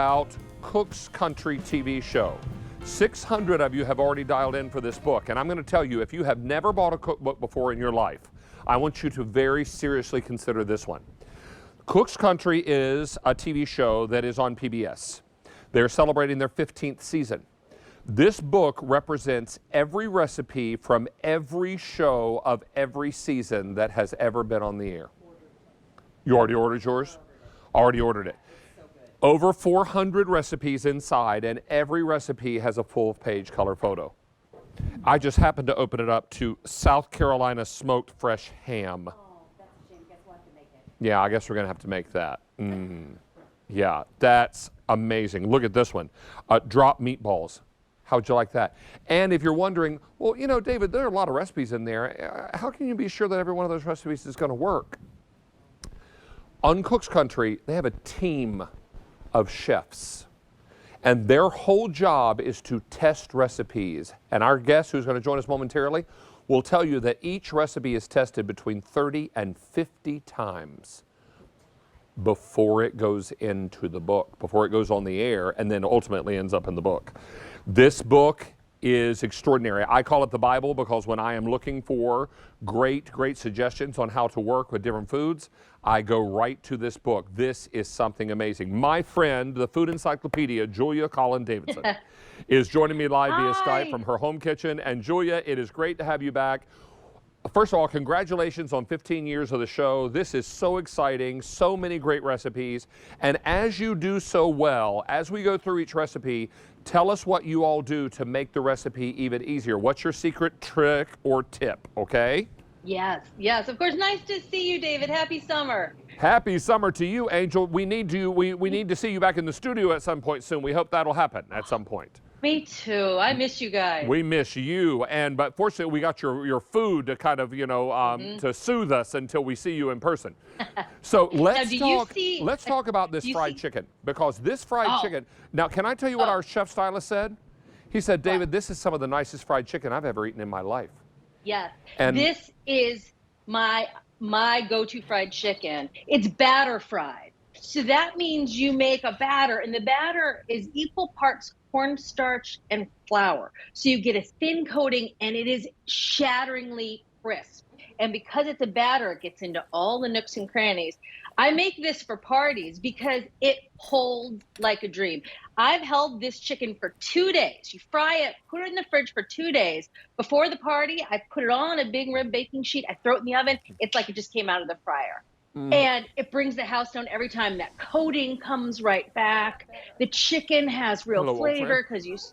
about Cook's Country TV show. 600 of you have already dialed in for this book, and I'm going to tell you, if you have never bought a cookbook before in your life, I want you to very seriously consider this one. Cook's Country is a TV show that is on PBS. They're celebrating their 15th season. This book represents every recipe from every show of every season that has ever been on the air. You already ordered yours? Already ordered it. Over 400 recipes inside, and every recipe has a full-page color photo. I just happened to open it up to South Carolina smoked fresh ham. Oh, that's a shame. Guess we'll have to make it. Yeah, I guess we're going to have to make that. Yeah, that's amazing. Look at this one. Drop meatballs. How'd you like that? And if you're wondering, well, you know, David, there are a lot of recipes in there. How can you be sure that every one of those recipes is going to work? On Cook's Country, they have a team of chefs, and their whole job is to test recipes. And our guest, who's going to join us momentarily, will tell you that each recipe is tested between 30 and 50 times before it goes into the book, before it goes on the air, and then ultimately ends up in the book. This book is extraordinary. I call it the Bible because when I am looking for great suggestions on how to work with different foods, I go right to this book. This is something amazing. My friend, the food encyclopedia, Julia Collin Davidson, is joining me live via Skype from her home kitchen. And Julia, it is great to have you back. First of all, congratulations on 15 years of the show. This is so exciting, so many great recipes. And as you do so well, as we go through each recipe, tell us what you all do to make the recipe even easier. What's your secret trick or tip, okay? Yes, of course. Nice to see you, David. Happy summer. Happy summer to you, Angel. We need to see you back in the studio at some point soon. We hope that'll happen at some point. Me too. I miss you guys. We miss you, but fortunately we got your food to kind of, to soothe us until we see you in person. So let's talk about this fried chicken, because this fried chicken. Now, can I tell you what our chef stylist said? He said, David, this is some of the nicest fried chicken I've ever eaten in my life. Yes. And this is my go-to fried chicken. It's batter fried. So that means you make a batter, and the batter is equal parts cornstarch and flour. So you get a thin coating, and it is shatteringly crisp. And because it's a batter, it gets into all the nooks and crannies. I make this for parties because it holds like a dream. I've held this chicken for 2 days. You fry it, put it in the fridge for 2 days. Before the party, I put it on a big rim baking sheet. I throw it in the oven. It's like it just came out of the fryer. And it brings the house down every time. That coating comes right back. The chicken has real flavor because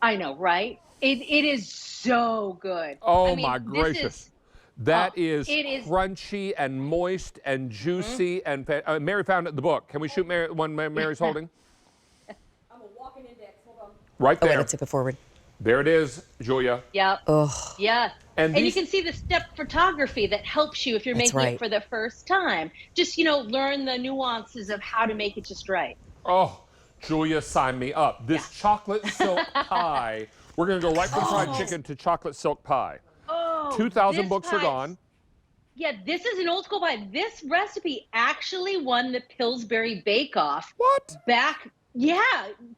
I know, right? It is so good. Oh, my gracious. That is crunchy and moist and juicy. And Mary found it in the book. Can we shoot Mary, one Mary's holding? I'm a walking index. Hold on. Right there. I gotta tip it forward. There it is, Julia. Yep. Oh. Yeah. And you can see the step photography that helps you if you're making it for the first time. Just, learn the nuances of how to make it just right. Oh, Julia, sign me up. This chocolate silk pie, we're going to go right from fried chicken to chocolate silk pie. Oh, 2,000 books are gone. Yeah, this is an old school pie. This recipe actually won the Pillsbury Bake Off. What?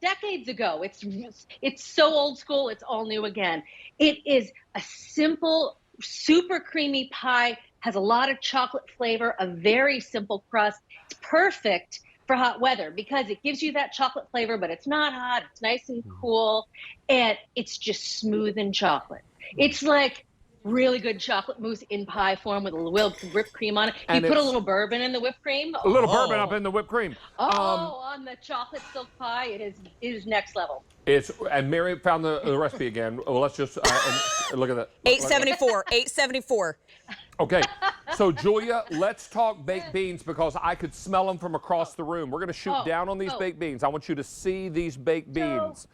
Decades ago. It's so old school, it's all new again. It is a simple, super creamy pie, has a lot of chocolate flavor, a very simple crust. It's perfect for hot weather because it gives you that chocolate flavor, but it's not hot, it's nice and cool, and it's just smooth and chocolate. It's like really good chocolate mousse in pie form with a little whipped cream on it. You put a little bourbon in the whipped cream. A little bourbon up in the whipped cream. On the chocolate silk pie, it is next level. And Mary found the recipe again. Well, let's just look at that. 874. Okay, so Julia, let's talk baked beans because I could smell them from across the room. We're going to shoot down on these baked beans. I want you to see these baked beans.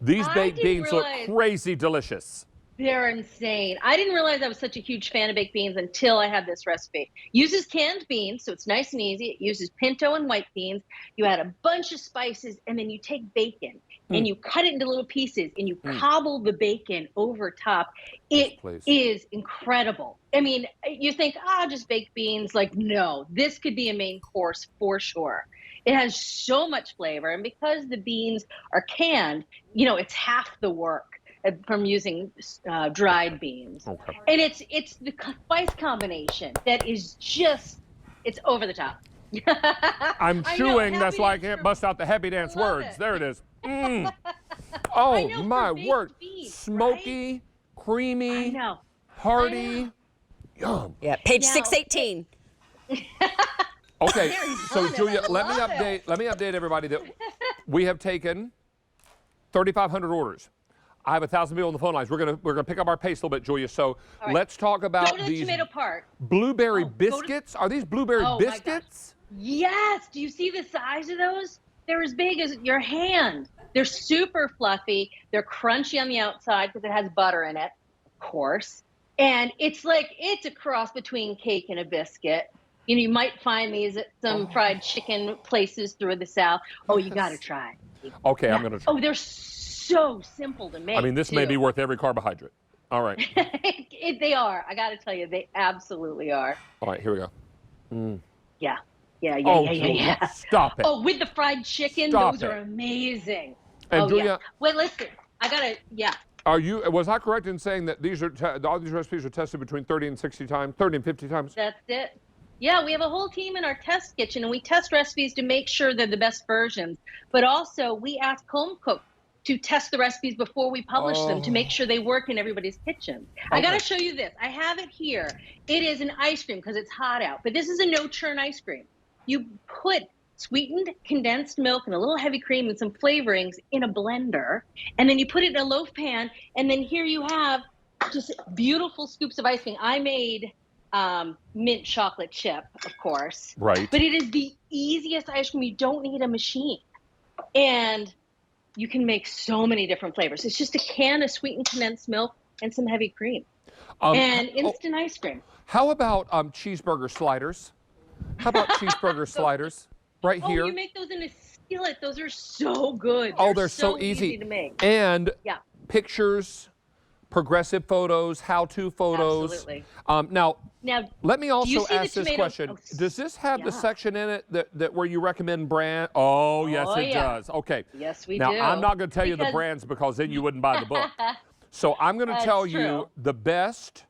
These baked beans look crazy delicious. They're insane. I didn't realize I was such a huge fan of baked beans until I had this recipe. Uses canned beans, so it's nice and easy. It uses pinto and white beans. You add a bunch of spices, and then you take bacon, and you cut it into little pieces, and you cobble the bacon over top. It is incredible. I mean, you think, just baked beans. Like, no, this could be a main course for sure. It has so much flavor, and because the beans are canned, you know, it's half the work from using dried beans. Okay. And it's the spice combination that is just, it's over the top. I'm I know, chewing, happy that's why I dance can't for- bust out the happy dance Love words. it. There it is. Mm. I Oh, know, my for baked word. beans, Smoky, I creamy, know. hearty. Yum. Yeah, page Now- 618. Okay, so Arizona, Julia, I let me love update. it. Let me update everybody that we have taken 3,500 orders. I have 1,000 people on the phone lines. We're gonna pick up our pace a little bit, Julia. So right. let's talk about Go to the these tomato part. blueberry go to- biscuits. Are these blueberry Oh, my gosh. biscuits? Yes. Do you see the size of those? They're as big as your hand. They're super fluffy. They're crunchy on the outside because it has butter in it, of course. And it's a cross between cake and a biscuit. You know, you might find these at some fried chicken places through the South. Oh, you got to try. Okay, I'm gonna try. Oh, they're so simple to make. I mean, this may too. be worth every carbohydrate. All right. They are. I got to tell you, they absolutely are. All right, here we go. Yeah. Yeah. Oh, Yeah. Julia, stop it. Oh, with the fried chicken, Stop those it. are amazing. And oh, Julia, yeah. Well, listen, yeah. was I correct in saying that these are all these recipes are tested between 30 and 60 times, 30 and 50 times? That's it. Yeah, we have a whole team in our test kitchen, and we test recipes to make sure they're the best versions. But also, we ask home cooks to test the recipes before we publish them to make sure they work in everybody's kitchen. I got to show you this. I have it here. It is an ice cream because it's hot out, but this is a no-churn ice cream. You put sweetened condensed milk and a little heavy cream and some flavorings in a blender, and then you put it in a loaf pan, and then here you have just beautiful scoops of ice cream. I made mint chocolate chip, of course. Right. But it is the easiest ice cream. You don't need a machine. And you can make so many different flavors. It's just a can of sweetened condensed milk and some heavy cream. And instant ice cream. How about cheeseburger sliders? How about cheeseburger sliders? Right here. Oh, you make those in a skillet. Those are so good. Oh, they're so easy to make. And Yeah. pictures, progressive photos, how-to photos. Absolutely. Now, Now, let me you also see the ask this tomato- question. oh, Does this have the yeah. section in it that where you recommend brand? Oh, yes, Oh, it yeah. does. Okay. yes, we Now, do. I'm not going to tell you the Because- brands because then you wouldn't buy the book. So I'm going to That's tell you true. the best.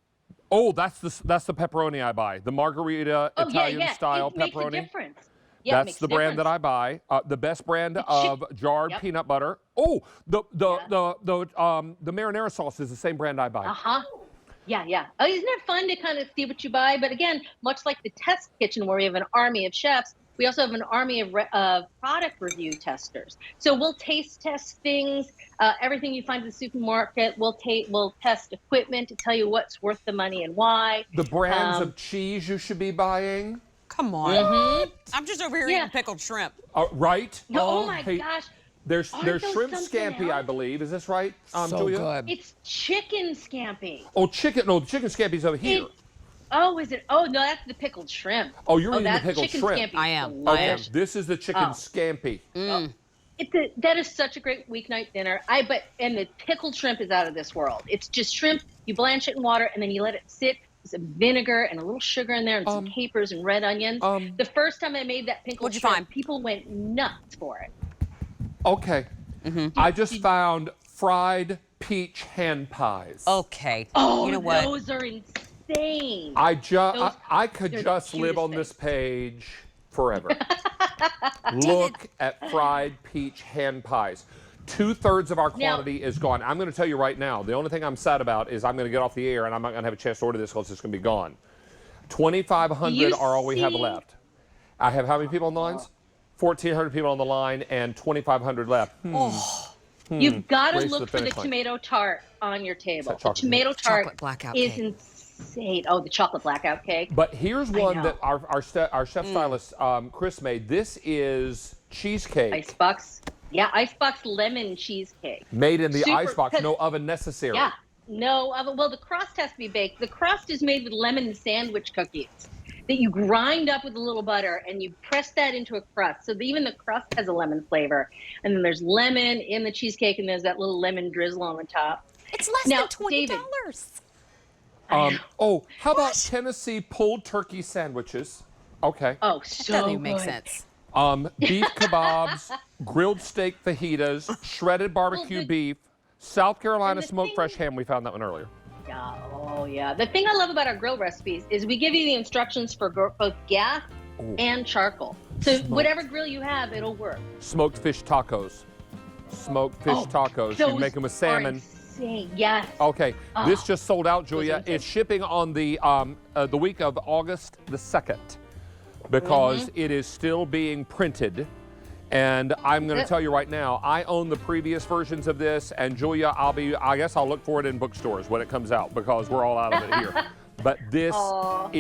Oh, that's the pepperoni I buy. The margarita Oh, Italian yeah. style It makes a pepperoni. difference. Yeah, it That's makes a the brand that difference. I buy. The best brand of jarred Yep. peanut butter. Oh, the marinara sauce is the same brand I buy. Uh-huh. Yeah, yeah. Oh, isn't it fun to kind of see what you buy? But again, much like the test kitchen where we have an army of chefs, we also have an army of product review testers. So we'll taste test things, everything you find in the supermarket. We'll test equipment to tell you what's worth the money and why. The brands of cheese you should be buying. Come on. I'm just over here Yeah. eating pickled shrimp. Right? Oh my hey, gosh. There's Aren't there's those shrimp something scampi, I else? believe. Is this right, So Julia? good. It's chicken scampi. Oh, chicken. No, the chicken scampi's over here. Is it? Oh, no, that's the pickled shrimp. Oh, you're eating the that's pickled chicken shrimp. Scampi. I am. Okay, Delicious. this is the chicken Oh. scampi. That is such a great weeknight dinner. And the pickled shrimp is out of this world. It's just shrimp. You blanch it in water and then you let it sit with some vinegar and a little sugar in there and some capers and red onions. The first time I made that pickled What'd you shrimp, find? people went nuts for it. Okay. I just found fried peach hand pies. Okay. Oh, you know what? those are insane. I Those- could they're just the live cutest on this page forever. Look at fried peach hand pies. 2/3 of our quantity is gone. I'm going to tell you right now, the only thing I'm sad about is I'm going to get off the air and I'm not going to have a chance to order this because it's going to be gone. 2,500 You are all we have see- left. I have how many people on the lines? 1,400 people on the line and 2,500 left. You've got to Race to look the for the finish line. tomato tart on your table. The chocolate tomato tart Chocolate blackout is cake. insane. Oh, the chocolate blackout cake. But here's one know. that our chef stylist Chris made. This is cheesecake Icebox. Yeah, icebox lemon cheesecake. made in the Super- icebox, 'cause- no oven necessary. Yeah. No oven. Well, the crust has to be baked. The crust is made with lemon sandwich cookies that you grind up with a little butter and you press that into a crust. So even the crust has a lemon flavor. And then there's lemon in the cheesecake and there's that little lemon drizzle on the top. It's less Now, than $20. How about Tennessee pulled turkey sandwiches? Okay. Oh, That so doesn't even make good. sense. Beef kebabs, grilled steak fajitas, shredded barbecue beef, South Carolina the smoked thing- fresh ham. We found that one earlier. Yeah. Oh, yeah. The thing I love about our grill recipes is we give you the instructions for both gas and charcoal. So whatever grill you have, it'll work. Smoked fish tacos. Smoked fish tacos. You Those make them with are salmon. insane. Yes. Okay, this just sold out, Julia. insane. It's shipping on the week of August the 2nd because it is still being printed. And I'm going to tell you right now, I own the previous versions of this, and Julia, I guess I'll look for it in bookstores when it comes out because we're all out of it here. But this